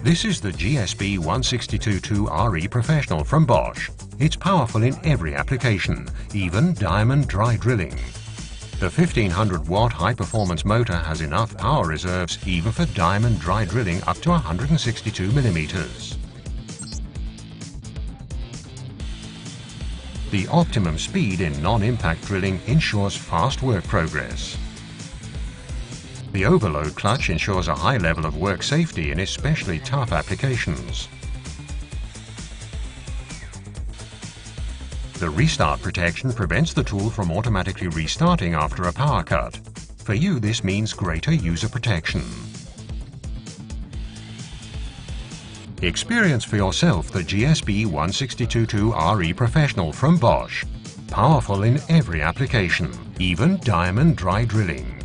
This is the GSB 1622 RE Professional from Bosch. It's powerful in every application, even diamond dry drilling. The 1500-watt high-performance motor has enough power reserves even for diamond dry drilling up to 162 millimeters. The optimum speed in non-impact drilling ensures fast work progress. The overload clutch ensures a high level of work safety in especially tough applications. The restart protection prevents the tool from automatically restarting after a power cut. For you, this means greater user protection. Experience for yourself the GSB 1622 RE Professional from Bosch. Powerful in every application, even diamond dry drilling.